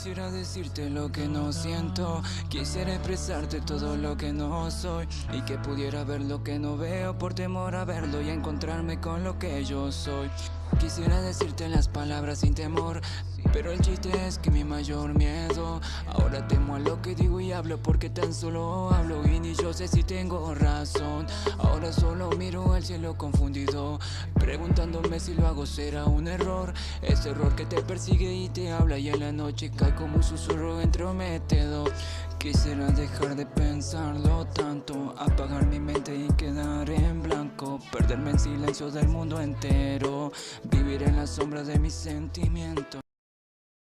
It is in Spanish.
Quisiera decirte lo que no siento, quisiera expresarte todo lo que no soy, y que pudiera ver lo que no veo por temor a verlo y a encontrarme con lo que yo soy. Quisiera decirte las palabras sin temor, pero el chiste es que mi mayor miedo, ahora temo a lo que digo y hablo, porque tan solo hablo y ni yo sé si tengo razón. Ahora solo miro al cielo confundido, preguntándome si lo hago será un error. Ese error que te persigue y te habla y en la noche cae como un susurro entrometedor. Quisiera dejar de pensarlo tanto, apagar mi mente y quedar en blanco, perderme en silencio del mundo entero, vivir en la sombra de mis sentimientos.